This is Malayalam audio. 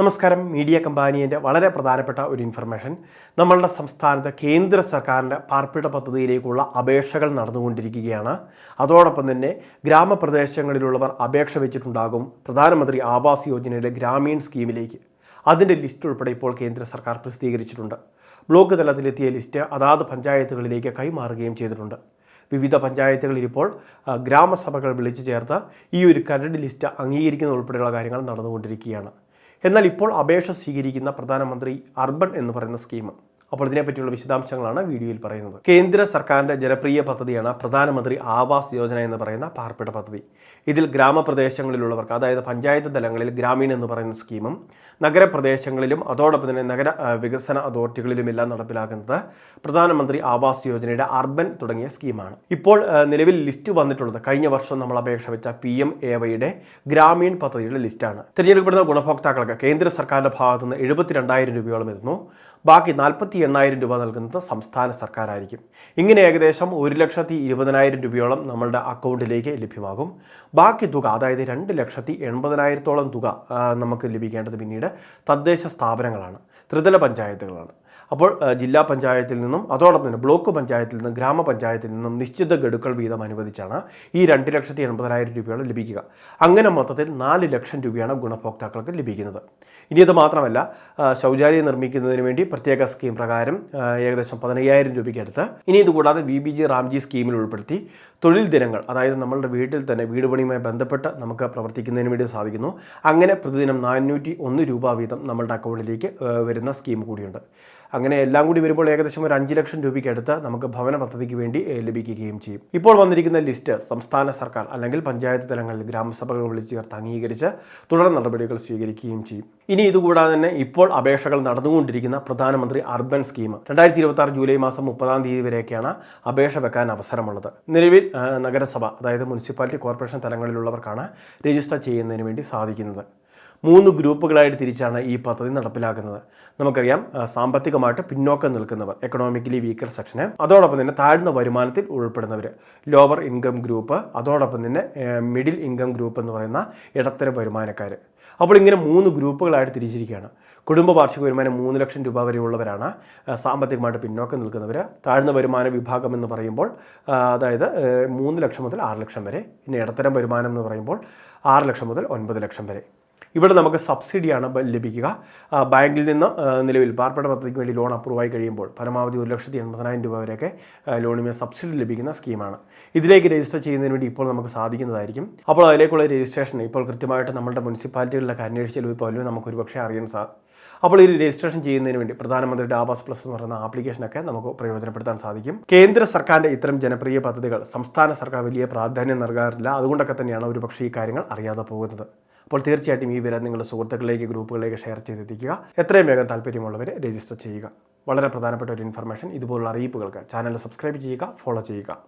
നമസ്കാരം. മീഡിയ കമ്പാനിയുടെ വളരെ പ്രധാനപ്പെട്ട ഒരു ഇൻഫർമേഷൻ. നമ്മളുടെ സംസ്ഥാനത്ത് കേന്ദ്ര സർക്കാരിൻ്റെ പാർപ്പിട പദ്ധതിയിലേക്കുള്ള അപേക്ഷകൾ നടന്നുകൊണ്ടിരിക്കുകയാണ്. അതോടൊപ്പം തന്നെ ഗ്രാമപ്രദേശങ്ങളിലുള്ളവർ അപേക്ഷ വെച്ചിട്ടുണ്ടാകും പ്രധാനമന്ത്രി ആവാസ് യോജനയുടെ ഗ്രാമീൺ സ്കീമിലേക്ക്. അതിൻ്റെ ലിസ്റ്റ് ഉൾപ്പെടെ ഇപ്പോൾ കേന്ദ്ര സർക്കാർ പ്രസിദ്ധീകരിച്ചിട്ടുണ്ട്. ബ്ലോക്ക് തലത്തിലെത്തിയ ലിസ്റ്റ് അതാത് പഞ്ചായത്തുകളിലേക്ക് കൈമാറുകയും ചെയ്തിട്ടുണ്ട്. വിവിധ പഞ്ചായത്തുകളിൽ ഇപ്പോൾ ഗ്രാമസഭകൾ വിളിച്ചു ചേർത്ത് ഈ ഒരു കരട് ലിസ്റ്റ് അംഗീകരിക്കുന്ന ഉൾപ്പെടെയുള്ള കാര്യങ്ങൾ നടന്നുകൊണ്ടിരിക്കുകയാണ്. എന്നാൽ ഇപ്പോൾ അപേക്ഷ സ്വീകരിക്കുന്ന പ്രധാനമന്ത്രി അർബൻ എന്ന് പറയുന്ന സ്കീം. അപ്പോൾ ഇതിനെപ്പറ്റിയുള്ള വിശദാംശങ്ങളാണ് വീഡിയോയിൽ പറയുന്നത്. കേന്ദ്ര സർക്കാരിൻ്റെ ജനപ്രിയ പദ്ധതിയാണ് പ്രധാനമന്ത്രി ആവാസ് യോജന എന്ന് പറയുന്ന പാർപ്പിട പദ്ധതി. ഇതിൽ ഗ്രാമപ്രദേശങ്ങളിലുള്ളവർക്ക്, അതായത് പഞ്ചായത്ത് തലങ്ങളിൽ ഗ്രാമീൺ എന്ന് പറയുന്ന സ്കീമും നഗരപ്രദേശങ്ങളിലും അതോടൊപ്പം തന്നെ നഗര വികസന അതോറിറ്റികളിലുമെല്ലാം നടപ്പിലാക്കുന്നത് പ്രധാനമന്ത്രി ആവാസ് യോജനയുടെ അർബൻ തുടങ്ങിയ സ്കീമാണ്. ഇപ്പോൾ നിലവിൽ ലിസ്റ്റ് വന്നിട്ടുള്ളത് കഴിഞ്ഞ വർഷം നമ്മൾ അപേക്ഷ വെച്ച PMAYയുടെ ഗ്രാമീൺ പദ്ധതിയുടെ ലിസ്റ്റാണ്. തിരഞ്ഞെടുക്കപ്പെടുന്ന ഗുണഭോക്താക്കൾക്ക് കേന്ദ്ര സർക്കാരിൻ്റെ ഭാഗത്തു നിന്ന് 72,000 രൂപയോളം എത്തുന്നു. ബാക്കി 48,000 രൂപ നൽകുന്നത് സംസ്ഥാന സർക്കാരായിരിക്കും. ഇങ്ങനെ ഏകദേശം 1,20,000 രൂപയോളം നമ്മളുടെ അക്കൗണ്ടിലേക്ക് ലഭ്യമാകും. ബാക്കി തുക, അതായത് 2,80,000 തുക നമുക്ക് ലഭിക്കേണ്ടത് പിന്നീട് തദ്ദേശ സ്ഥാപനങ്ങളാണ്, ത്രിതല പഞ്ചായത്തുകളാണ്. അപ്പോൾ ജില്ലാ പഞ്ചായത്തിൽ നിന്നും അതോടൊപ്പം തന്നെ ബ്ലോക്ക് പഞ്ചായത്തിൽ നിന്നും ഗ്രാമപഞ്ചായത്തിൽ നിന്നും നിശ്ചിത ഗഡുക്കൾ വീതം അനുവദിച്ചാണ് ഈ 2,80,000 രൂപയോളം ലഭിക്കുക. അങ്ങനെ മൊത്തത്തിൽ 4 ലക്ഷം രൂപയാണ് ഗുണഭോക്താക്കൾക്ക് ലഭിക്കുന്നത്. ഇനി അത് മാത്രമല്ല, ശൗചാലയം നിർമ്മിക്കുന്നതിന് വേണ്ടി പ്രത്യേക സ്കീം പ്രകാരം ഏകദേശം 15,000 രൂപയ്ക്ക് അടുത്ത്. ഇനി ഇതുകൂടാതെ VBG റാംജി സ്കീമിൽ ഉൾപ്പെടുത്തി തൊഴിൽ ദിനങ്ങൾ, അതായത് നമ്മളുടെ വീട്ടിൽ തന്നെ വീട് പണിയുമായി ബന്ധപ്പെട്ട് നമുക്ക് പ്രവർത്തിക്കുന്നതിന് വേണ്ടി സാധിക്കുന്നു. അങ്ങനെ പ്രതിദിനം 401 രൂപ വീതം നമ്മളുടെ അക്കൗണ്ടിലേക്ക് വരുന്ന സ്കീം കൂടിയുണ്ട്. അങ്ങനെ എല്ലാം കൂടി വരുമ്പോൾ ഏകദേശം ഒരു 5 ലക്ഷം രൂപയ്ക്ക് അടുത്ത് നമുക്ക് ഭവന പദ്ധതിക്ക് വേണ്ടി ലഭിക്കുകയും ചെയ്യും. ഇപ്പോൾ വന്നിരിക്കുന്ന ലിസ്റ്റ് സംസ്ഥാന സർക്കാർ അല്ലെങ്കിൽ പഞ്ചായത്ത് തലങ്ങളിൽ ഗ്രാമസഭകൾ വിളിച്ചു ചേർത്ത് അംഗീകരിച്ച് തുടർ നടപടികൾ സ്വീകരിക്കുകയും ചെയ്യും. ഇനി ഇതുകൂടാതെ തന്നെ ഇപ്പോൾ അപേക്ഷകൾ നടന്നുകൊണ്ടിരിക്കുന്ന പ്രധാനമന്ത്രി അർബൻ സ്കീം 2026 ജൂലൈ മാസം 30-ാം തീയതി വരെയൊക്കെയാണ് അപേക്ഷ വെക്കാൻ അവസരമുള്ളത്. നിലവിൽ നഗരസഭ, അതായത് മുനിസിപ്പാലിറ്റി കോർപ്പറേഷൻ തലങ്ങളിലുള്ളവർക്കാണ് രജിസ്റ്റർ ചെയ്യുന്നതിന് വേണ്ടി സാധിക്കുന്നത്. 3 ഗ്രൂപ്പുകളായിട്ട് തിരിച്ചാണ് ഈ പദ്ധതി നടപ്പിലാക്കുന്നത്. നമുക്കറിയാം, സാമ്പത്തികമായിട്ട് പിന്നോക്കം നിൽക്കുന്നവർ, എക്കണോമിക്കലി വീക്കർ സെക്ഷന്, അതോടൊപ്പം തന്നെ താഴ്ന്ന വരുമാനത്തിൽ ഉൾപ്പെടുന്നവർ, ലോവർ ഇൻകം ഗ്രൂപ്പ്, അതോടൊപ്പം തന്നെ മിഡിൽ ഇൻകം ഗ്രൂപ്പ് എന്ന് പറയുന്ന ഇടത്തരം വരുമാനക്കാർ. അപ്പോൾ ഇങ്ങനെ 3 ഗ്രൂപ്പുകളായിട്ട് തിരിച്ചിരിക്കുകയാണ്. കുടുംബ വാർഷിക വരുമാനം 3 ലക്ഷം രൂപ വരെയുള്ളവരാണ് സാമ്പത്തികമായിട്ട് പിന്നോക്കം നിൽക്കുന്നവർ. താഴ്ന്ന വരുമാന വിഭാഗം എന്ന് പറയുമ്പോൾ അതായത് 3 ലക്ഷം മുതൽ 6 ലക്ഷം വരെ. പിന്നെ ഇടത്തരം വരുമാനം എന്ന് പറയുമ്പോൾ 6 ലക്ഷം മുതൽ 9 ലക്ഷം വരെ. ഇവിടെ നമുക്ക് സബ്സിഡിയാണ് ലഭിക്കുക. ബാങ്കിൽ നിന്ന് നിലവിൽ പാർപ്പിട പദ്ധതിക്ക് വേണ്ടി ലോൺ അപ്രൂവായി കഴിയുമ്പോൾ പരമാവധി 1,80,000 രൂപ വരെയൊക്കെ ലോണിന് സബ്സിഡി ലഭിക്കുന്ന സ്കീമാണ്. ഇതിലേക്ക് രജിസ്റ്റർ ചെയ്യുന്നതിന് വേണ്ടി ഇപ്പോൾ നമുക്ക് സാധിക്കുന്നതായിരിക്കും. അപ്പോൾ അതിലേക്കുള്ള രജിസ്ട്രേഷൻ ഇപ്പോൾ കൃത്യമായിട്ട് നമ്മുടെ മുനിസിപ്പാലിറ്റികളിലൊക്കെ അന്വേഷിച്ചാൽ പോലും നമുക്ക് ഒരുപക്ഷെ അറിയാൻ സാധിക്കും. അപ്പോൾ ഈ രജിസ്ട്രേഷൻ ചെയ്യുന്നതിന് വേണ്ടി പ്രധാനമന്ത്രിയുടെ ആവാസ് പ്ലസ് എന്ന് പറയുന്ന ആപ്ലിക്കേഷനൊക്കെ നമുക്ക് പ്രയോജനപ്പെടുത്താൻ സാധിക്കും. കേന്ദ്ര സർക്കാരിൻ്റെ ഇത്തരം ജനപ്രിയ പദ്ധതികൾ സംസ്ഥാന സർക്കാർ വലിയ പ്രാധാന്യം നൽകാറില്ല. അതുകൊണ്ടൊക്കെ തന്നെയാണ് ഒരുപക്ഷെ ഈ കാര്യങ്ങൾ അറിയാതെ പോകുന്നത്. അപ്പോൾ തീർച്ചയായിട്ടും ഈ വിവരം നിങ്ങളുടെ സുഹൃത്തുക്കളിലേക്ക്, ഗ്രൂപ്പുകളിലേക്ക് ഷെയർ ചെയ്തെത്തിക്കുക. എത്രയും വേഗം താല്പര്യമുള്ളവരെ രജിസ്റ്റർ ചെയ്യുക. വളരെ പ്രധാനപ്പെട്ട ഒരു ഇൻഫർമേഷൻ. ഇതുപോലുള്ള അറിയിപ്പുകൾക്ക് ചാനൽ സബ്സ്ക്രൈബ് ചെയ്യുക, ഫോളോ ചെയ്യുക.